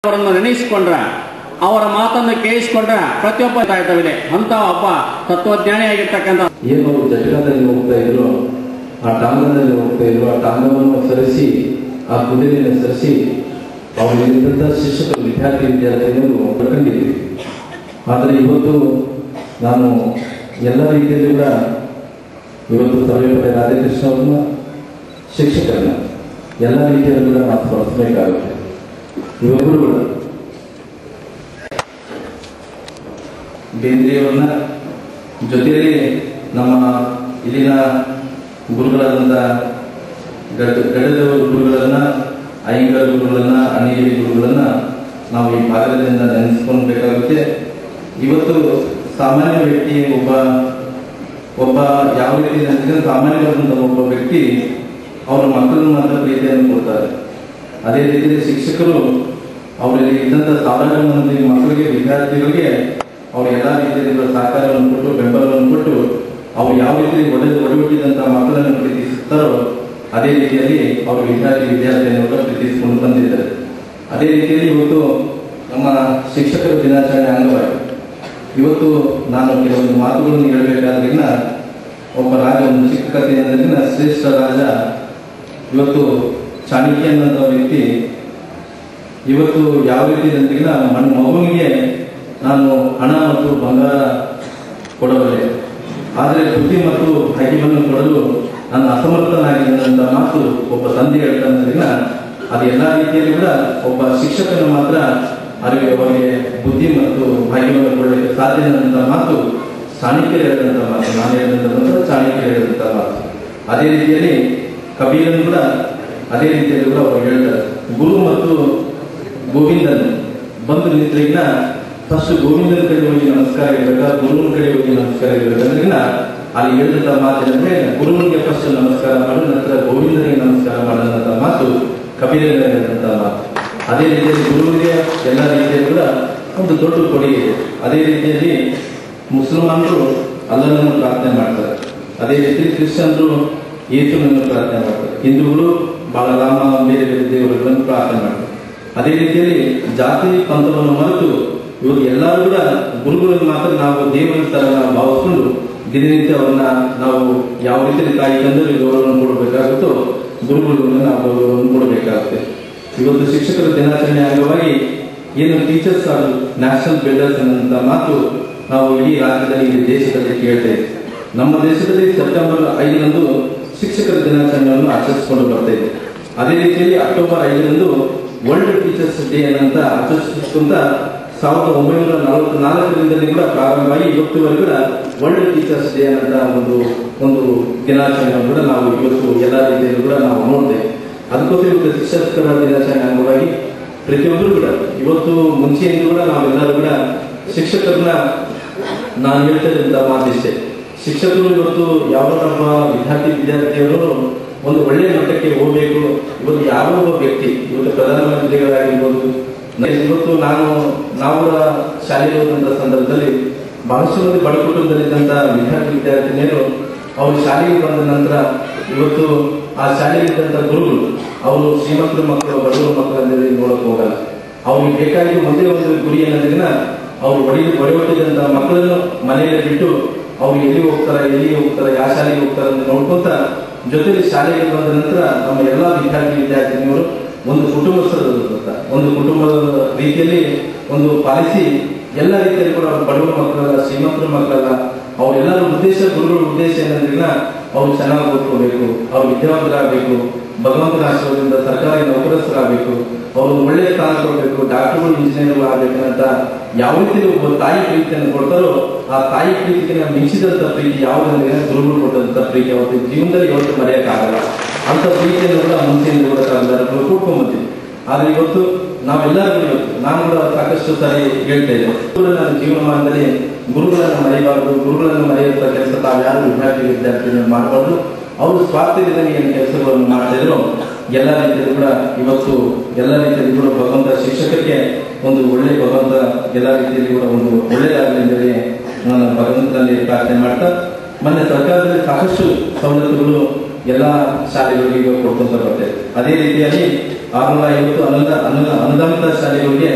ಅವರನ್ನು ನೆನೆಸಿಕೊಂಡ್ರ, ಅವರ ಮಾತನ್ನು ಕೇಳಿಸಿಕೊಂಡ್ರ ಪ್ರತಿಯೊಬ್ಬ ಇದ್ದಾವೆ ಅಂತ ಒಬ್ಬ ತತ್ವಜ್ಞಾನಿ ಆಗಿರ್ತಕ್ಕಂಥ ಏನು ಜಟಕದಲ್ಲಿ ಹೋಗ್ತಾ ಇದ್ರು, ಆ ಟಾಂಗದಲ್ಲಿ ಹೋಗ್ತಾ ಇದ್ರು, ಆ ಟಾಂಗವನ್ನು ಸರಿಸಿ ಆ ಕುದುರೆಯನ್ನು ಸರಿಸಿ ಅವರಿಗಿದ್ದಂಥ ಶಿಕ್ಷಕರು ವಿದ್ಯಾರ್ಥಿನಿಯರು ಕಂಡಿದ್ದೀವಿ. ಆದರೆ ಇವತ್ತು ನಾನು ಎಲ್ಲ ರೀತಿಯಲ್ಲೂ ಕೂಡ ಇವತ್ತು ಸರ್ವೇಪಡೆ ರಾಧಾಕೃಷ್ಣ ಅವ್ರನ್ನ ಶಿಕ್ಷಕರನ್ನ ಎಲ್ಲ ರೀತಿಯಲ್ಲೂ ಕೂಡ ನಾವು ಸ್ಮರಿಸಬೇಕಾಗುತ್ತೆ. ಇವರಿಗೂ ಕೂಡ ಬೇಂದ್ರೆಯವರನ್ನ ಜೊತೆಯಲ್ಲಿ ನಮ್ಮ ಇಲ್ಲಿನ ಗುರುಗಳಾದಂಥ ಗಡದವರ ಗುರುಗಳನ್ನ, ಅಯ್ಯಂಗಾರ್ ಗುರುಗಳನ್ನ, ಅಣಿಗಿರಿ ಗುರುಗಳನ್ನ ನಾವು ಈ ಭಾಗದಿಂದ ನೆನೆಸ್ಕೊಳ್ಬೇಕಾಗುತ್ತೆ. ಇವತ್ತು ಸಾಮಾನ್ಯ ವ್ಯಕ್ತಿ ಒಬ್ಬ ಯಾವ ರೀತಿ ನೆನೆಸಿದ್ರೆ ಸಾಮಾನ್ಯವಾದಂಥ ಒಬ್ಬ ವ್ಯಕ್ತಿ ಅವರ ಮಕ್ಕಳನ್ನು ಮಾತ್ರ ಪ್ರೀತಿಯನ್ನು ಕೊಡ್ತಾರೆ. ಅದೇ ರೀತಿಯಲ್ಲಿ ಶಿಕ್ಷಕರು ಅವರಲ್ಲಿ ಇದ್ದಂಥ ಸಾವಿರಾರು ಮಂದಿ ಮಕ್ಕಳಿಗೆ, ವಿದ್ಯಾರ್ಥಿಗಳಿಗೆ ಅವರು ಎಲ್ಲ ರೀತಿಯಲ್ಲಿ ಸಹಕಾರವನ್ನು ಕೊಟ್ಟು, ಬೆಂಬಲವನ್ನು ಕೊಟ್ಟು ಅವರು ಯಾವ ರೀತಿ ಒಡಹುಟ್ಟಿದಂಥ ಮಕ್ಕಳನ್ನು ಪ್ರೀತಿಸುತ್ತಾರೋ ಅದೇ ರೀತಿಯಲ್ಲಿ ಅವರು ವಿದ್ಯಾರ್ಥಿಯನ್ನು ಪ್ರೀತಿಸಿಕೊಂಡು ಬಂದಿದ್ದಾರೆ. ಅದೇ ರೀತಿಯಲ್ಲಿ ಇವತ್ತು ನಮ್ಮ ಶಿಕ್ಷಕರ ದಿನಾಚರಣೆ ಅಂಗವಾಗಿ ಇವತ್ತು ನಾನು ಕೆಲವೊಂದು ಮಾತುಗಳನ್ನು ಹೇಳಬೇಕಾದ್ರಿಂದ ಒಬ್ಬ ರಾಜ, ಒಂದು ಚಿಕ್ಕ ಕಥೆ ಅನ್ನೋದ್ರಿಂದ ಶ್ರೇಷ್ಠ ರಾಜ ಇವತ್ತು ಚಾಣಕ್ಯ ಅನ್ನೋಂಥ ವ್ಯಕ್ತಿ ಇವತ್ತು ಯಾವ ರೀತಿ ಅಂದ್ರಿಗಿನ ಮಗುವಿಗೆ ನಾನು ಹಣ ಮತ್ತು ಬಂಗಾರ ಕೊಡಬಲ್ಲೆ, ಆದರೆ ಬುದ್ಧಿ ಮತ್ತು ಹೈವನ್ನು ಕೊಡಲು ನಾನು ಅಸಮರ್ಥನಾಗಿದ್ದಂಥ ಮಾತು ಒಬ್ಬ ತಂದೆ ಹೇಳ್ತಾದ್ರಿಂದ ಅದು ಎಲ್ಲ ರೀತಿಯಲ್ಲಿ ಕೂಡ ಒಬ್ಬ ಶಿಕ್ಷಕನು ಮಾತ್ರ ಅವರಿಗೆ ಬುದ್ಧಿ ಮತ್ತು ಭಾಗ್ಯವನ್ನು ಕೊಡಲಿಕ್ಕೆ ಸಾಧ್ಯ ಅನ್ನೋಂಥ ಮಾತು ಚಾಣಕ್ಯರು ಹೇಳಿದಂಥ ಮಾತು, ನಾನು ಹೇಳಿದಂಥ ಚಾಣಕ್ಯರು ಹೇಳಿದಂಥ ಮಾತು. ಅದೇ ರೀತಿಯಲ್ಲಿ ಕಬೀರನು ಕೂಡ ಅದೇ ರೀತಿಯಲ್ಲಿ ಕೂಡ ಅವರು ಹೇಳ್ತಾರೆ, ಗುರು ಮತ್ತು ಗೋವಿಂದನ್ ಬಂದು ನಿಂತಲಿನ ಫಸ್ಟ್ ಗೋವಿಂದನ ಕಡೆ ಹೋಗಿ ನಮಸ್ಕಾರ ಇರಬೇಕಾ, ಗುರುವಿನ ಕಡೆ ಹೋಗಿ ನಮಸ್ಕಾರ ಇರಬೇಕಂದ್ರಿನ ಅಲ್ಲಿ ಹೇಳಿದಂಥ ಮಾತೇನಂದ್ರೆ ಗುರುವಿಗೆ ಫಸ್ಟ್ ನಮಸ್ಕಾರ ಮಾಡಿ ನಂತರ ಗೋವಿಂದನಿಗೆ ನಮಸ್ಕಾರ ಮಾಡೋದಂಥ ಮಾತು ಕಬೀರನ ಹೇಳಿದಂಥ ಮಾತು. ಅದೇ ರೀತಿಯಲ್ಲಿ ಗುರುವಿಗೆ ಎಲ್ಲ ರೀತಿಯಲ್ಲಿ ಕೂಡ ಒಂದು ದೊಡ್ಡ ಕೊಡುಗೆ ಇದೆ. ಅದೇ ರೀತಿಯಲ್ಲಿ ಮುಸಲ್ಮಾನರು ಅಲ್ಲನನ್ನು ಪ್ರಾರ್ಥನೆ ಮಾಡ್ತಾರೆ, ಅದೇ ರೀತಿ ಕ್ರಿಶ್ಚಿಯನ್ರು ಯೇಸುವನ್ನು ಪ್ರಾರ್ಥನೆ ಮಾಡ್ತಾರೆ, ಹಿಂದೂಗಳು ಬಾಲರಾಮ ಬೇರೆ ಬೇರೆ ದೇವರುಗಳನ್ನು ಪ್ರಾರ್ಥನೆ ಮಾಡ್ತಾರೆ. ಅದೇ ರೀತಿಯಲ್ಲಿ ಜಾತಿ ಪಂಥವನ್ನು ಮರೆತು ಇವರು ಎಲ್ಲರೂ ಕೂಡ ಗುರುಗಳನ್ನು ಮಾತ್ರ ನಾವು ದೇವರ ತರ ನಾವು ಭಾವಿಸ್ಕೊಂಡು ದಿನನಿತ್ಯ ಅವರನ್ನ ನಾವು ಯಾವ ರೀತಿಯಲ್ಲಿ ಕಾಯ್ಕೊಂಡ್ರೆ ಗೌರವವನ್ನು ಕೊಡಬೇಕಾಗುತ್ತೋ ಗುರುಗಳನ್ನು ನಾವು ಗೌರವವನ್ನು ಕೊಡಬೇಕಾಗುತ್ತೆ. ಇವತ್ತು ಶಿಕ್ಷಕರ ದಿನಾಚರಣೆ ಅಂಗವಾಗಿ ಏನು ಟೀಚರ್ಸ್ ಆರ್ ನ್ಯಾಷನಲ್ ಬಿಲ್ಡರ್ಸ್ ಅನ್ನುವಂಥ ಮಾತು ನಾವು ಇಡೀ ರಾಜ್ಯದಲ್ಲಿ, ಇಡೀ ದೇಶದಲ್ಲಿ ಕೇಳ್ತೇವೆ. ನಮ್ಮ ದೇಶದಲ್ಲಿ ಸೆಪ್ಟೆಂಬರ್ 5ರಂದು ಶಿಕ್ಷಕರ ದಿನಾಚರಣೆಯನ್ನು ಆಚರಿಸಿಕೊಂಡು ಬರ್ತಾ ಇದೆ. ಅದೇ ರೀತಿಯಲ್ಲಿ ಅಕ್ಟೋಬರ್ 5ರಂದು ವರ್ಲ್ಡ್ ಟೀಚರ್ಸ್ ಡೇ ಅಂತ ಆಚರಿಸಿಕೊಂತ 1944ರಿಂದಲೇ ಕೂಡ ಪ್ರಾರಂಭವಾಗಿ ಇವತ್ತುವರೆಗೂ ಕೂಡ ವರ್ಲ್ಡ್ ಟೀಚರ್ಸ್ ಡೇ ಅಂತ ಒಂದು ದಿನಾಚರಣೆಯನ್ನು ಕೂಡ ನಾವು ಇವತ್ತು ಎಲ್ಲ ರೀತಿಯಲ್ಲೂ ಕೂಡ ನಾವು ನೋಡ್ತೇವೆ. ಅದಕ್ಕೋಸ್ಕರ ಇವತ್ತು ಶಿಕ್ಷಕರ ದಿನಾಚರಣೆ ಅಂಗವಾಗಿ ಪ್ರತಿಯೊಬ್ಬರು ಕೂಡ ಇವತ್ತು ಮುಂಚೆಯಿಂದ ಕೂಡ ನಾವೆಲ್ಲರೂ ಕೂಡ ಶಿಕ್ಷಕರನ್ನ ನಾನು ಹೇಳ್ತಾ ಇದ್ದಂಥ ಮಾತಿಷ್ಟೇ, ಶಿಕ್ಷಕರು ಇವತ್ತು ಯಾವೊಬ್ಬ ವಿದ್ಯಾರ್ಥಿಯವರು ಒಂದು ಒಳ್ಳೆಯ ಮಟ್ಟಕ್ಕೆ ಹೋಗಬೇಕು. ಇವತ್ತು ಯಾವ ಒಬ್ಬ ವ್ಯಕ್ತಿ ಇವತ್ತು ಪ್ರಧಾನಮಂತ್ರಿಗಳಾಗಿರ್ಬೋದು, ಇವತ್ತು ನಾವು ಶಾಲೆಗೆ ಹೋದಂಥ ಸಂದರ್ಭದಲ್ಲಿ ಬಹಳಷ್ಟು ಮಂದಿ ಬಡ ಕುಟುಂಬದಲ್ಲಿದ್ದಂಥ ವಿದ್ಯಾರ್ಥಿನಿಯರು ಅವರು ಶಾಲೆಗೆ ಬಂದ ನಂತರ ಇವತ್ತು ಆ ಶಾಲೆಯಲ್ಲಿದ್ದಂಥ ಗುರುಗಳು ಅವರು ಶ್ರೀಮಂತರ ಮಕ್ಕಳು, ಬಡವರ ಮಕ್ಕಳಂದರೆ ನೋಡಕ್ ಹೋಗಲ್ಲ. ಅವ್ರಿಗೆ ಬೇಕಾಗಿ ಒಂದೇ ಒಂದು ಗುರಿ ಏನಂದ್ರೆ ಅವರು ಒಡೆಯೊಟ್ಟಿದಂಥ ಮಕ್ಕಳನ್ನು ಮನೆಯಲ್ಲಿ ಬಿಟ್ಟು ಅವ್ರು ಎಲ್ಲಿ ಹೋಗ್ತಾರೆ, ಯಾವ ಶಾಲೆಗೆ ಹೋಗ್ತಾರೆ ಅಂತ ನೋಡ್ಕೊಂತ ಜೊತೆಲಿ ಶಾಲೆಗೆ ಬಂದ ನಂತರ ನಮ್ಮ ಎಲ್ಲ ವಿದ್ಯಾರ್ಥಿನಿಯರು ಒಂದು ಕುಟುಂಬದ ರೀತಿಯಲ್ಲಿ ಒಂದು ಪಾಲಿಸಿ ಎಲ್ಲ ರೀತಿಯಲ್ಲಿ ಕೂಡ ಬಡವರ ಮಕ್ಕಳಲ್ಲ, ಶ್ರೀಮಂತರ ಮಕ್ಕಳಲ್ಲ, ಅವರೆಲ್ಲರ ಗುರುಗಳ ಉದ್ದೇಶ ಏನಂದ್ರೆ ಅವ್ರು ಚೆನ್ನಾಗಿ ಓದ್ಕೋಬೇಕು, ಅವ್ರು ವಿದ್ಯಾವಂತರಾಗಬೇಕು, ಭಗವಂತನ ಆಶೀರ್ವಾದದಿಂದ ಸರ್ಕಾರಿ ನೌಕರಸ್ಥರಾಗಬೇಕು, ಅವರು ಒಳ್ಳೆಯ ಸ್ಥಾನ ಕೊಡಬೇಕು, ಡಾಕ್ಟರ್ಗಳು, ಇಂಜಿನಿಯರ್ಗಳು ಆಗಬೇಕು ಅಂತ ಯಾವ ರೀತಿ ಒಬ್ಬ ತಾಯಿ ಪ್ರೀತಿಯನ್ನು ಕೊಡ್ತಾರೋ ಆ ತಾಯಿ ಪ್ರೀತಿಗೆ ಮಿಂಚಿದಂಥ ಪ್ರೀತಿ ಯಾವುದಂದ್ರೆ ಗುರುಗಳು ಕೊಟ್ಟಂತ ಪ್ರೀತಿ ಅವತ್ತು ಜೀವನದಲ್ಲಿ ಇವತ್ತು ಮರೆಯಕ್ಕಾಗಲ್ಲ. ಅಂತ ಪ್ರೀತಿಯನ್ನು ಕೂಡ ಮುಂಚೆಯಿಂದ ಕೂಡ ಕೂಡ್ಕೊಂಡ್ಬಂತೀವಿ. ಆದ್ರೆ ಇವತ್ತು ನಾವೆಲ್ಲರೂ ನಾನು ಕೂಡ ಸಾಕಷ್ಟು ಸಾರಿ ಹೇಳ್ತಾ ಇದ್ದೆ, ನನ್ನ ಜೀವನಮಾನದಲ್ಲಿ ಗುರುಗಳನ್ನು ಮರೆಯಬಾರದು, ಗುರುಗಳನ್ನು ಮರೆಯುವಂಥ ಕೆಲಸ ತಾವ್ಯಾರು ವಿದ್ಯಾರ್ಥಿಗಳನ್ನು ಮಾಡಬಾರ್ದು. ಅವರು ಸ್ವಾರ್ಥದಿಂದ ಏನು ಕೆಲಸಗಳನ್ನು ಮಾಡ್ತಾ ಇದ್ರು ಎಲ್ಲ ರೀತಿಯಲ್ಲೂ ಕೂಡ ಇವತ್ತು ಎಲ್ಲ ರೀತಿಯಲ್ಲಿ ಕೂಡ ಭಗವಂತ ಶಿಕ್ಷಕರಿಗೆ ಒಂದು ಒಳ್ಳೆ ಭಗವಂತ ಎಲ್ಲ ರೀತಿಯಲ್ಲಿ ಕೂಡ ಒಂದು ಒಳ್ಳೆಯದಾಗಲಿ ಅಂತೇಳಿ ನಾನು ಭಗವಂತನಲ್ಲಿ ಪ್ರಾರ್ಥನೆ ಮಾಡ್ತಾ, ಮೊನ್ನೆ ಸರ್ಕಾರದಲ್ಲಿ ಸಾಕಷ್ಟು ಸವಲತ್ತುಗಳು ಎಲ್ಲ ಶಾಲೆಗಳಿಗೆ ಕೊಡ್ಕೊಂತ ಬರ್ತೇವೆ. ಅದೇ ರೀತಿಯಾಗಿ 650 ಅನುದಾನಿತ ಶಾಲೆಗಳಿಗೆ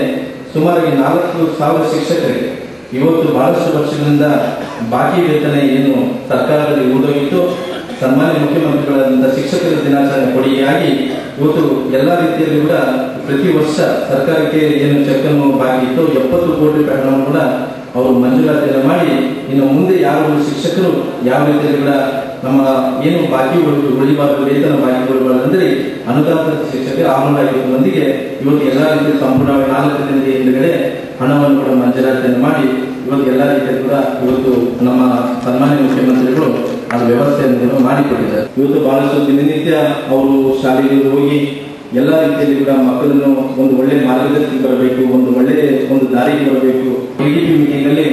ಸುಮಾರು 4,000 ಶಿಕ್ಷಕರಿಗೆ ಇವತ್ತು ಬಹಳಷ್ಟು ವರ್ಷಗಳಿಂದ ಬಾಕಿ ವೇತನ ಏನು ಸರ್ಕಾರದಲ್ಲಿ ಉಳಿದೋಗಿತ್ತು, ಸನ್ಮಾನ್ಯ ಮುಖ್ಯಮಂತ್ರಿಗಳಾದಂತಹ ಶಿಕ್ಷಕರ ದಿನಾಚರಣೆ ಕೊಡುಗೆಯಾಗಿ ಇವತ್ತು ಎಲ್ಲಾ ರೀತಿಯಲ್ಲಿ ಕೂಡ ಪ್ರತಿ ವರ್ಷ ಸರ್ಕಾರಕ್ಕೆ ಏನು ಚೆಕ್ ಅನ್ನು ಬಾಕಿ ಇತ್ತು 70 ಕೋಟಿ ರೂಪಾಯಿ ಹಣವನ್ನು ಕೂಡ ಅವರು ಮಂಜೂರಾತಿಯನ್ನು ಮಾಡಿ ಇನ್ನು ಮುಂದೆ ಯಾವ ಶಿಕ್ಷಕರು ಯಾವ ರೀತಿಯಲ್ಲಿ ಕೂಡ ನಮ್ಮ ಏನು ಬಾಕಿ ಉಳಿಬಾರದು, ವೇತನ ಬಾಕಿ ಉಳಿಬಾರದು ಅಂದ್ರೆ ಅನುದಾನಿತ ಶಿಕ್ಷಕರು 650 ಮಂದಿಗೆ ಇವತ್ತು ಎಲ್ಲಾ ರೀತಿಯ ಸಂಪೂರ್ಣವಾಗಿ 4 ದಿನದ ಹಿಂದುಗಡೆ ಹಣವನ್ನು ಕೂಡ ಮಂಜೂರಾತಿಯನ್ನು ಮಾಡಿ ಇವತ್ತು ಎಲ್ಲಾ ರೀತಿಯಲ್ಲಿ ಕೂಡ ಇವತ್ತು ನಮ್ಮ ಸನ್ಮಾನ್ಯ ಮುಖ್ಯಮಂತ್ರಿಗಳು ಅದು ವ್ಯವಸ್ಥೆಯನ್ನು ಮಾಡಿಕೊಟ್ಟಿದ್ದಾರೆ. ಇವತ್ತು ಬಹಳಷ್ಟು ದಿನನಿತ್ಯ ಅವರು ಶಾಲೆಗೆ ಹೋಗಿ ಎಲ್ಲಾ ರೀತಿಯಲ್ಲಿ ಕೂಡ ಮಕ್ಕಳನ್ನು ಒಂದು ಒಳ್ಳೆ ಮಾರ್ಗದರ್ಶನ ಬರಬೇಕು, ಒಂದು ದಾರಿಗೆ ಬರಬೇಕು. PDP ಮೀಟಿಂಗ್ ಅಲ್ಲಿ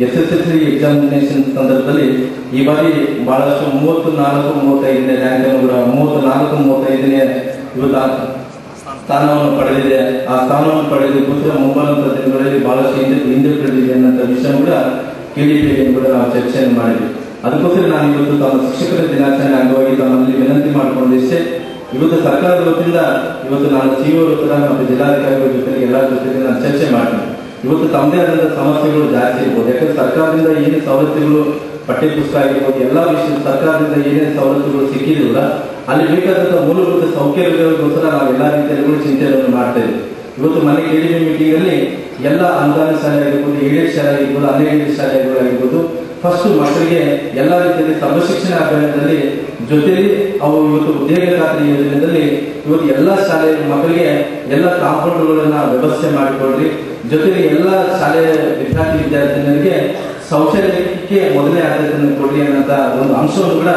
SSLC ಎಕ್ಸಾಮಿನೇಷನ್ ಸಂದರ್ಭದಲ್ಲಿ ಈ ಬಾರಿ ಬಹಳಷ್ಟು 34-35ನೇ ರ್ಯಾಂಕ್ ಅನ್ನು ಕೂಡ 34-35ನೇ ಇವತ್ತು ಸ್ಥಾನವನ್ನು ಪಡೆದಿದೆ. ಆ ಸ್ಥಾನವನ್ನು ಪಡೆದಕ್ಕೋಸ್ಕರ ಮುಂಬರುವಂತಹ ದಿನಗಳಲ್ಲಿ ಬಹಳಷ್ಟು ಹಿಂದೆ ಪಡೆದಿದೆ ಅನ್ನೋ ವಿಷಯ ಕೂಡ KDP ಕೂಡ ನಾವು ಚರ್ಚೆಯನ್ನು ಮಾಡಿದ್ವಿ. ಅದಕ್ಕೋಸ್ಕರ ನಾನು ಇವತ್ತು ತಮ್ಮ ಶಿಕ್ಷಕರ ದಿನಾಚರಣೆ ಅಂಗವಾಗಿ ತಮ್ಮಲ್ಲಿ ವಿನಂತಿ ಮಾಡಿಕೊಂಡಿದ್ದೆ. ಇವತ್ತು ಸರ್ಕಾರದ ವತಿಯಿಂದ ಇವತ್ತು ನಾನು CEO ಕೂಡ ಮತ್ತು ಜಿಲ್ಲಾಧಿಕಾರಿಗಳ ಜೊತೆಗೆ ಎಲ್ಲರ ಜೊತೆಗೆ ನಾನು ಚರ್ಚೆ ಮಾಡ್ತೀನಿ. ಇವತ್ತು ತಮ್ಮದೇ ಆದಂತಹ ಸಮಸ್ಯೆಗಳು ಜಾಸ್ತಿ ಇರ್ಬೋದು. ಯಾಕಂದ್ರೆ ಸರ್ಕಾರದಿಂದ ಏನೇ ಸವಲತ್ತುಗಳು, ಪಠ್ಯ ಪುಸ್ತಕ ಆಗಿರ್ಬೋದು, ಎಲ್ಲಾ ವಿಷಯ ಸರ್ಕಾರದಿಂದ ಏನೇನು ಸವಲತ್ತುಗಳು ಸಿಕ್ಕಿದ್ರಲ್ಲ ಅಲ್ಲಿ ಬೇಕಾದಂತಹ ಮೂಲಭೂತ ಸೌಕರ್ಯಗಳಿಗೋಸ್ಕರ ನಾವು ಎಲ್ಲಾ ರೀತಿಯಲ್ಲಿ ಚಿಂತನೆಯನ್ನು ಮಾಡ್ತಾ ಇದ್ದೀವಿ. ಇವತ್ತು ಮನೆ KDP ಮೀಟಿಂಗ್ ಅಲ್ಲಿ ಎಲ್ಲ ಅನುದಾನ ಶಾಲೆ ಆಗಿರ್ಬೋದು, ಏಡೆಡ್ ಶಾಲೆ ಆಗಿರ್ಬೋದು, ಅನ್ಎಡೆಡ್ ಶಾಲೆಗಳಾಗಿರ್ಬೋದು, ಫಸ್ಟ್ ಮಕ್ಕಳಿಗೆ ಎಲ್ಲಾ ರೀತಿಯಲ್ಲಿ ಸರ್ವಶಿಕ್ಷಣ ಅಭಿಯಾನದಲ್ಲಿ ಜೊತೆಯಲ್ಲಿ ಅವರು ಇವತ್ತು ಉದ್ಯೋಗ ಖಾತ್ರಿ ಯೋಜನೆಯಲ್ಲಿ ಇವತ್ತು ಎಲ್ಲಾ ಶಾಲೆಯ ಮಕ್ಕಳಿಗೆ ಎಲ್ಲ ಕಾಂಪೌಂಡ್ಗಳನ್ನ ವ್ಯವಸ್ಥೆ ಮಾಡಿಕೊಡ್ರಿ. ಜೊತೆಗೆ ಎಲ್ಲಾ ಶಾಲೆಯ ವಿದ್ಯಾರ್ಥಿನಿಯರಿಗೆ ಶೌಚಾಲಯಕ್ಕೆ ಮೊದಲನೇ ಆದ್ಯತೆಯನ್ನು ಕೊಡ್ರಿ ಅನ್ನೋ ಒಂದು ಅಂಶವನ್ನು ಕೂಡ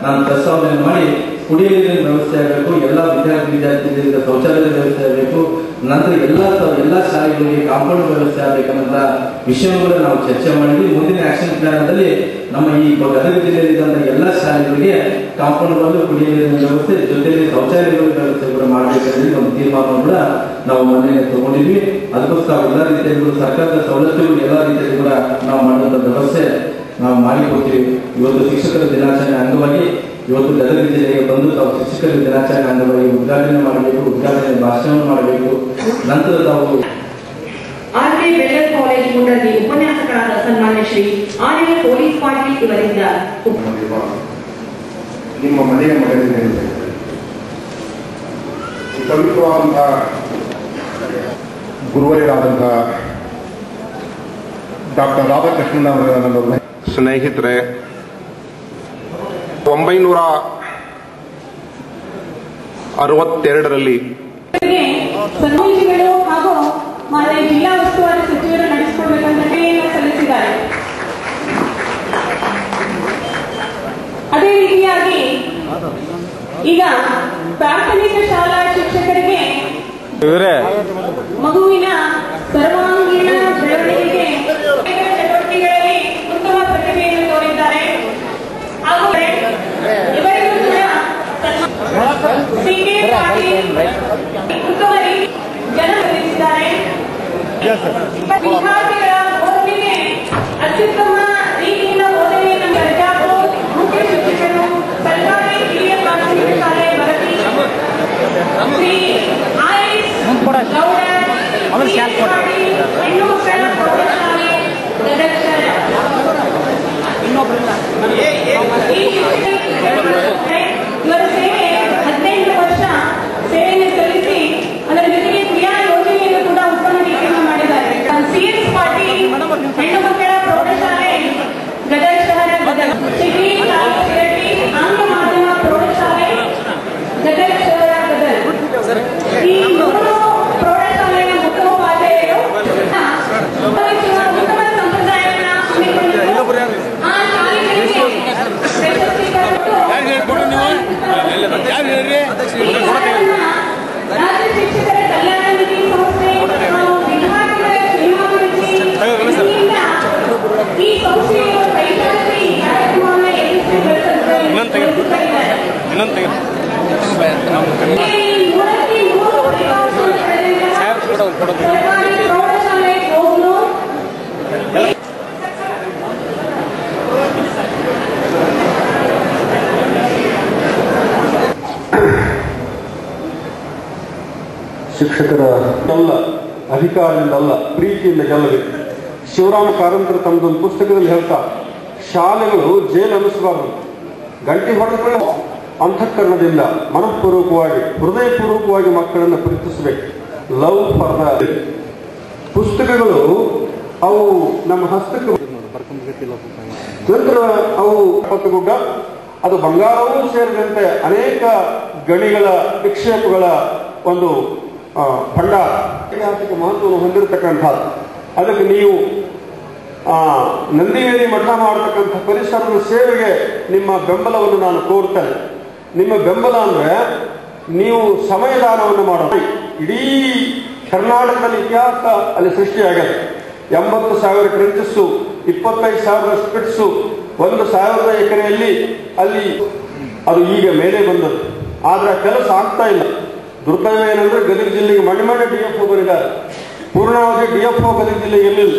ನಾನು ಪ್ರಸ್ತಾವನೆ ಮಾಡಿ ಕುಡಿಯುವ ನೀರಿನ ವ್ಯವಸ್ಥೆ ಆಗಬೇಕು, ಎಲ್ಲ ವಿದ್ಯಾರ್ಥಿಗಳಿಗೆ ಶೌಚಾಲಯದ ವ್ಯವಸ್ಥೆ ಆಗಬೇಕು, ನಂತರ ಎಲ್ಲಾ ಶಾಲೆಗಳಿಗೆ ಕಾಂಪೌಂಡ್ ವ್ಯವಸ್ಥೆ ಆಗಬೇಕನ್ನೋ ವಿಷಯಗಳು ನಾವು ಚರ್ಚೆ ಮಾಡಿದ್ವಿ. ಮುಂದಿನ ಆಕ್ಷನ್ ಪ್ಲಾನ್ ನಮ್ಮ ಈ ಗದಗ ಜಿಲ್ಲೆಯಲ್ಲಿದ್ದಂತಹ ಎಲ್ಲಾ ಶಾಲೆಗಳಿಗೆ ಕಾಂಪೌಂಡ್ಗಳು, ಕುಡಿಯುವ ನೀರಿನ ವ್ಯವಸ್ಥೆ ಜೊತೆಯಲ್ಲಿ ಶೌಚಾಲಯಗಳ ವ್ಯವಸ್ಥೆ ಕೂಡ ಮಾಡಬೇಕಂದ್ರೆ ಒಂದು ತೀರ್ಮಾನ ಕೂಡ ನಾವು ಮೊನ್ನೆ ತಗೊಂಡಿದ್ವಿ. ಅದಕ್ಕೋಸ್ಕರ ಎಲ್ಲಾ ರೀತಿಯಲ್ಲಿ ಸರ್ಕಾರದ ಸವಲತ್ತುಗಳು ಎಲ್ಲಾ ರೀತಿಯಲ್ಲಿ ಕೂಡ ನಾವು ಮಾಡುವಂತ ವ್ಯವಸ್ಥೆ ನಾವು ಮಾಡಿಕೊಡ್ತೀವಿ. ಇವತ್ತು ಶಿಕ್ಷಕರ ದಿನಾಚರಣೆ ಅಂಗವಾಗಿ ಇವತ್ತು ಗದಗ ಜಿಲ್ಲೆಗೆ ಬಂದು ತಾವು ಶಿಕ್ಷಕರ ದಿನಾಚರಣೆ ಅಂಗವಾಗಿ ಉದ್ಘಾಟನೆ ಮಾಡಬೇಕು, ಉದ್ಘಾಟನೆ ಭಾಷಣವನ್ನು ಮಾಡಬೇಕು. ನಂತರ ತಾವು ಆರ್ಕೆ ಬೆಳ್ಳರ್ ಕಾಲೇಜ್ ಮುಂಡಲ್ಲಿ ಉಪನ್ಯಾಸಕರಾದ ಸನ್ಮಾನ್ಯ ಶ್ರೀ ಆರ್ಯ ಪೊಲೀಸ್ ಪಾಟೀಲ್ ಇವರಿಂದ ನಿಮ್ಮ ಮನೆಯ ಮಗನಿಗೆ ಪವಿತ್ರವಾದಂತಹ ಗುರುವರಿಯಾದಂತಹ ಡಾಕ್ಟರ್ ರಾಧಾಕೃಷ್ಣನ್ ಅವರ ನನ್ನ ಸ್ನೇಹಿತರೆ, 1962ರಲ್ಲಿ ಸಂಘಗಳು ಹಾಗೂ ಮಾನ್ಯ ಜಿಲ್ಲಾ ಉಸ್ತುವಾರಿ ಸಚಿವರು ನಡೆಸಿಕೊಡ್ಬೇಕಂತ ಸಲ್ಲಿಸಿದ್ದಾರೆ. ಅದೇ ರೀತಿಯಾಗಿ ಈಗ ಪ್ರಾಥಮಿಕ ಶಾಲಾ ಶಿಕ್ಷಕರಿಗೆ ಮಗುವಿನ ಸರ್ವಾಂಗೀಣ ಬೆಳವಣಿಗೆಗೆ ಚಟುವಟಿಕೆಗಳಲ್ಲಿ ಉತ್ತಮ ಪ್ರತಿಭೆಯನ್ನು ತೋರಿದ್ದಾರೆ. ಹಾಗೂ ಇವರಿಗೂ ಕೂಡ CK ಪಾಟೀಲ್ ಉತ್ತಮ ಜನ ಸಲ್ಲಿಸಿದ್ದಾರೆ. ವಿದ್ಯಾರ್ಥಿಗಳ ಬೋಧನೆಗೆ ಅತ್ಯುತ್ತಮ ರೀತಿಯಿಂದ ಬೋಧನೆಯನ್ನು ಸರ್ಜಾಪುರ್ ಮುಖ್ಯ ಶಿಕ್ಷಕರು ಸರ್ಕಾರಿ ಹಿರಿಯ ಪ್ರಾಥಮಿಕ ಶಾಲೆ ಭರತಿ ಶ್ರೀ ಆರ್ಎಸ್ ಗೌಡ, ಹೆಣ್ಣು ಮಕ್ಕಳ ಪ್ರೌಢಶಾಲೆ ಗದಗ. ಇವರ ಸೇವೆ 15 ವರ್ಷ ಸೇವೆಯನ್ನು ಸಲ್ಲಿಸಿ ಅದರ ಜೊತೆಗೆ ಕ್ರಿಯಾ ಯೋಜನೆಯನ್ನು ಕೂಡ ಉತ್ತಮ ರೀತಿಯಿಂದ ಮಾಡಿದ್ದಾರೆ. CS ಪಾಟೀಲ್ ಹೆಣ್ಣು ಮಕ್ಕಳ ಪ್ರೌಢಶಾಲೆ ಗದಗ ಶಹರ ಗದಗ, ಸಿಟಿ ಶೆಟ್ಟಿ ಆಂಗ್ಲ ಮಾಧ್ಯಮ ಪ್ರೌಢಶಾಲೆ ಗದಗ ಶಹರ ಗದಗ. ಈ 3 ಪ್ರೌಢಶಾಲೆಯ ಮುಖ್ಯೋಪಾಧ್ಯಾಯರು ಉತ್ತಮ ಸಂಪ್ರದಾಯವನ್ನು ಹಮ್ಮಿಕೊಂಡಿದ್ದು ಆ ಶಾಲೆಗಳಿಗೆ ಪ್ರಶಸ್ತಿ ಕೊಟ್ಟು ರಾಜ್ಯ ಶಿಕ್ಷಕರ ಕಲ್ಯಾಣ ನಿಧಿ ಸಂಸ್ಥೆ ವಿಭಾಗದ ಶ್ರೀಮಾವಳಿಯಿಂದ ಈ ಸಂಸ್ಥೆಯ ಕೈಗಾರಿಕೆ ಕಾರ್ಯಕ್ರಮವನ್ನು ಯಶಸ್ವಿಗೊಳಿಸುತ್ತಿದ್ದಾರೆ. ಸರ್ಕಾರಿ ಪ್ರೌಢಶಾಲೆ ಹೋಗಲು ಶಿಕ್ಷಕರ ಅಲ್ಲ, ಅಧಿಕಾರದಿಂದಲ್ಲ, ಪ್ರೀತಿಯಿಂದ ಗೆಲ್ಲಬೇಕು. ಶಿವರಾಮ ಕಾರಂತರು ತಮ್ಮದೊಂದು ಪುಸ್ತಕದಲ್ಲಿ ಹೇಳ್ತಾ, ಶಾಲೆಗಳು ಜೈಲು ಅನ್ನಿಸಬಾರದು, ಗಂಟೆ ಹೊಡೆದ ಅಂತಃಕರಣದಿಂದ ಮನಃಪೂರ್ವಕವಾಗಿ ಹೃದಯಪೂರ್ವಕವಾಗಿ ಮಕ್ಕಳನ್ನು ಪ್ರೀತಿಸಬೇಕು. ಲವ್ ಫಾರ್ ದ ಪುಸ್ತಕಗಳು ಅವು ನಮ್ಮ ಹಸ್ತಕ್ಕೆ ನಂತರ ಅವು ಪತ್ತಗುಡ್ಡ ಅದು ಬಂಗಾರವೂ ಸೇರಿದಂತೆ ಅನೇಕ ಗಣಿಗಳ ನಿಕ್ಷೇಪಗಳ ಒಂದು ಭಂಡಾರ ಐತಿಹಾಸಿಕ ಮಹತ್ವವನ್ನು ಹೊಂದಿರತಕ್ಕಂಥದ್ದು. ಅದಕ್ಕೆ ನೀವು ನಂದಿವೇರಿ ಮಠ ಮಾಡತಕ್ಕಂಥ ಪರಿಸರದ ಸೇವೆಗೆ ನಿಮ್ಮ ಬೆಂಬಲವನ್ನು ನಾನು ಕೋರ್ತೇನೆ. ನಿಮ್ಮ ಬೆಂಬಲ ಅಂದ್ರೆ ನೀವು ಸಮಯದಾನವನ್ನು ಮಾಡೋದು. ಇಡೀ ಕರ್ನಾಟಕದಲ್ಲಿ ಇತಿಹಾಸ ಅಲ್ಲಿ ಸೃಷ್ಟಿಯಾಗದೆ. 80,000 ಕ್ರೆಂಚಸ್ಸು, 25,000 ಸ್ಪಿಟ್ಸು, 1,000 ಎಕರೆಯಲ್ಲಿ ಅಲ್ಲಿ ಅದು ಈಗ ಮೇಲೆ ಬಂದದ್ದು. ಆದ್ರೆ ಕೆಲಸ ಆಗ್ತಾ ಇಲ್ಲ. ದುರ್ದೈವ ಏನಂದ್ರೆ ಗದಗ ಜಿಲ್ಲೆಗೆ ಮಣ್ಣೆ DFO ಬರಿದ್ದಾರೆ. ಪೂರ್ಣಾವಧಿ DFO ಗದಗ ಜಿಲ್ಲೆಗೆ ಇರಲಿಲ್ಲ.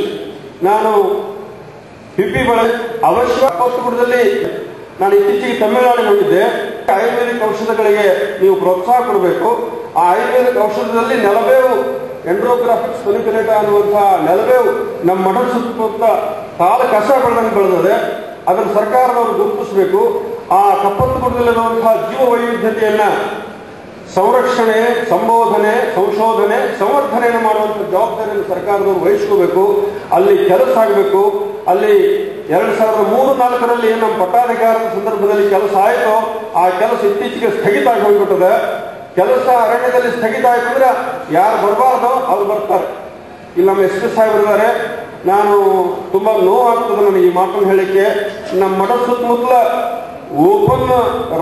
ನಾನು PP ಬಳಕೆ ಅವಶ್ಯ ಪುಸ್ತಕದಲ್ಲಿ ನಾನು ಇತ್ತೀಚೆಗೆ ತಮಿಳುನಾಡಿಗೆ ಹೋಗಿದ್ದೆ. ಆಯುರ್ವೇದಿಕ್ ಔಷಧಗಳಿಗೆ ನೀವು ಪ್ರೋತ್ಸಾಹ ಕೊಡಬೇಕು. ಆ ಆಯುರ್ವೇದಿಕ್ ಔಷಧದಲ್ಲಿ ನೆಲಬೇವು ಎಂಡ್ರೋಗ್ರಾಫಿಕ್ಸ್ ಫೊಲಿಕ್ಯುಲೇಟ ಅನ್ನುವಂತಹ ನೆಲಬೇವು ನಮ್ಮ ಮಠದ ಸುತ್ತಮುತ್ತ ಕಾಲ ಕಸ ಬೆಳೆದಂಗೆ ಬೆಳೆದಿದೆ. ಅದನ್ನು ಸರ್ಕಾರದವರು ಗುರುತಿಸಬೇಕು. ಆ ಕಪ್ಪತ್ತಗುಡ್ಡದಲ್ಲಿರುವಂತಹ ಜೀವ ವೈವಿಧ್ಯತೆಯನ್ನ ಸಂರಕ್ಷಣೆ, ಸಂಬೋಧನೆ, ಸಂಶೋಧನೆ, ಸಂವರ್ಧನೆಯನ್ನು ಮಾಡುವಂತಹ ಜವಾಬ್ದಾರಿಯನ್ನು ಸರ್ಕಾರದವರು ವಹಿಸ್ಕೋಬೇಕು. ಅಲ್ಲಿ ಕೆಲಸ ಆಗಬೇಕು. ಅಲ್ಲಿ 2003-4ರಲ್ಲಿ ನಮ್ಮ ಪಟ್ಟಾಧಿಕಾರದ ಸಂದರ್ಭದಲ್ಲಿ ಕೆಲಸ ಆಯಿತು. ಆ ಕೆಲಸ ಇತ್ತೀಚೆಗೆ ಸ್ಥಗಿತ ಆಗಿ ಹೋಗ್ಬಿಟ್ಟದೆ. ಕೆಲಸ ಅರಣ್ಯದಲ್ಲಿ ಸ್ಥಗಿತ ಆಯ್ತು ಅಂದ್ರೆ ಯಾರು ಬರಬಾರ್ದೋ ಅವ್ರು ಬರ್ತಾರೆ. ಇಲ್ಲಿ ನಮ್ಮ SP ಸಾಹೇಬರಿದ್ದಾರೆ. ನಾನು ತುಂಬಾ ನೋವಾಗ್ತದೆ ನನಗೆ ಈ ಮಾತನ್ನು ಹೇಳಿಕೆ. ನಮ್ಮ ಮಠದ ಸುತ್ತಮುತ್ತಲ ಓಪನ್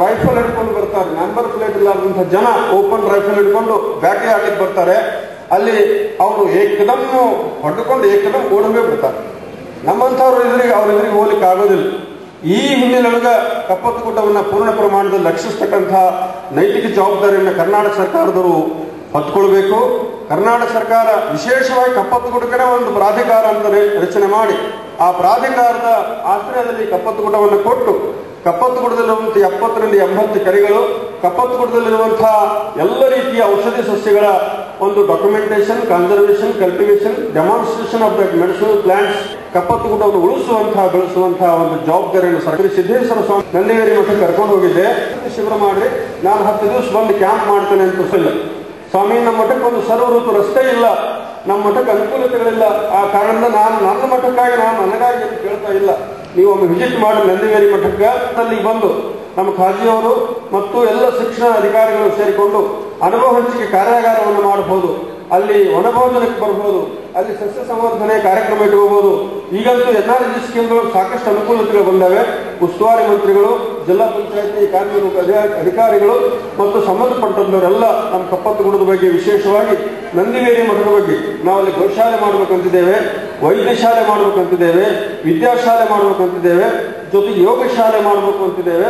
ರೈಫಲ್ ಹಿಡ್ಕೊಂಡು ಬರ್ತಾರೆ. ನಂಬರ್ ಪ್ಲೇಟ್ ಇಲ್ಲಾರ್ದಂತಹ ಜನ ಓಪನ್ ರೈಫಲ್ ಹಿಡ್ಕೊಂಡು ಬ್ಯಾಟರಿ ಆಡ್ಲಿಕ್ಕೆ ಬರ್ತಾರೆ. ಅಲ್ಲಿ ಅವರು ಏಕದಮ್ ಹೊಡ್ಕೊಂಡು ಏಕದಮ್ ಓಡಂಬೇ ಬಿಡ್ತಾರೆ. ನಮ್ಮಂಥವ್ರ ಎದುರಿಗೆ ಅವ್ರ ಎದುರಿಗೆ ಹೋಗ್ಲಿಕ್ಕೆ ಆಗೋದಿಲ್ಲ. ಈ ಹಿನ್ನೆಲೆಯೊಳಗೆ ಕಪ್ಪತ್ತಗುಡ್ಡವನ್ನ ಪೂರ್ಣ ಪ್ರಮಾಣದಲ್ಲಿ ರಕ್ಷಿಸತಕ್ಕಂತಹ ನೈತಿಕ ಜವಾಬ್ದಾರಿಯನ್ನು ಕರ್ನಾಟಕ ಸರ್ಕಾರದವರು ಹೊತ್ಕೊಳ್ಬೇಕು. ಕರ್ನಾಟಕ ಸರ್ಕಾರ ವಿಶೇಷವಾಗಿ ಕಪ್ಪತ್ತಗುಡ್ಡಕ್ಕೆ ಒಂದು ಪ್ರಾಧಿಕಾರ ಅಂತ ರಚನೆ ಮಾಡಿ ಆ ಪ್ರಾಧಿಕಾರದ ಆಶ್ರಯದಲ್ಲಿ ಕಪ್ಪತ್ತಗುಡ್ಡವನ್ನು ಕೊಟ್ಟು ಕಪ್ಪತ್ತಗುಡ್ಡದಲ್ಲಿರುವಂತಹ 70-80 ಕೆರೆಗಳು, ಕಪ್ಪತ್ತಗುಡ್ಡದಲ್ಲಿರುವಂತಹ ಎಲ್ಲ ರೀತಿಯ ಔಷಧಿ ಸಸ್ಯಗಳ ಒಂದು documentation, conservation, cultivation, demonstration of the medicinal plants, ಕಪ್ಪತ್ತಗುಡ್ಡವನ್ನು ಉಳಿಸುವಂತಹ ಬೆಳೆಸುವಂತಹ ಒಂದು ಜವಾಬ್ದಾರಿಯನ್ನು ಸರ್ಕಾರಿ ಸಿದ್ದೇಶ್ವರ ಸ್ವಾಮಿ ನಂದಿವೇರಿ ಮಠಕ್ಕೆ ಕರ್ಕೊಂಡು ಹೋಗಿದ್ದೆ. ಶಿಬಿರ ಮಾಡಿ ನಾನು 10 ದಿವಸ ಬಂದು ಕ್ಯಾಂಪ್ ಮಾಡ್ತೇನೆ ಅಂತ ಇಲ್ಲ. ಸ್ವಾಮಿ, ನಮ್ಮ ಮಠಕ್ಕೆ ಒಂದು ಸರ್ವಋತು ರಸ್ತೆ ಇಲ್ಲ, ನಮ್ಮ ಮಠಕ್ಕೆ ಅನುಕೂಲತೆಗಳಿಲ್ಲ. ಆ ಕಾರಣದಿಂದ ನಾನು ನನ್ನ ಮಠಕ್ಕಾಗಿ ನನಗಾಗಿ ಕೇಳ್ತಾ ಇಲ್ಲ. ನೀವು ಒಮ್ಮೆ ವಿಸಿಟ್ ಮಾಡಿ ನಂದಿವೇರಿ ಮಠಕ್ಕೆ ಅಲ್ಲಿ ಬಂದು ನಮ್ಮ ಖಾಜಿಯವರು ಮತ್ತು ಎಲ್ಲ ಶಿಕ್ಷಣ ಅಧಿಕಾರಿಗಳು ಸೇರಿಕೊಂಡು ಅನುಭವ ಹಂಚಿಕೆ ಕಾರ್ಯಾಗಾರವನ್ನು ಮಾಡಬಹುದು. ಅಲ್ಲಿ ವನಭೋಜನಕ್ಕೆ ಬರಬಹುದು. ಅಲ್ಲಿ ಸಸ್ಯ ಸಂವರ್ಧನೆ ಕಾರ್ಯಕ್ರಮ ಇಟ್ಕೋಬಹುದು. ಈಗಂತೂ NRG ಸ್ಕೀಮ್ಗಳು ಸಾಕಷ್ಟು ಅನುಕೂಲತೆಗಳು ಬಂದಾವೆ. ಉಸ್ತುವಾರಿ ಮಂತ್ರಿಗಳು, ಜಿಲ್ಲಾ ಪಂಚಾಯತಿ ಕಾರ್ಮಿಕ ಅಧಿಕಾರಿಗಳು ಮತ್ತು ಸಂಬಂಧಪಟ್ಟವರೆಲ್ಲ ನಮ್ಮ ಕಪ್ಪತ್ತಗುಡ್ಡದ ಬಗ್ಗೆ, ವಿಶೇಷವಾಗಿ ನಂದಿವೇರಿ ಮಠದ ಬಗ್ಗೆ ನಾವು ಅಲ್ಲಿ ಗೋಶಾಲೆ ಮಾಡಬೇಕಂತಿದ್ದೇವೆ, ವೈದ್ಯ ಶಾಲೆ ಮಾಡಬೇಕಂತಿದ್ದೇವೆ, ವಿದ್ಯಾಶಾಲೆ ಮಾಡಬೇಕಂತಿದ್ದೇವೆ, ಜೊತೆಗೆ ಯೋಗ ಶಾಲೆ ಮಾಡಬೇಕು ಅಂತಿದ್ದೇವೆ.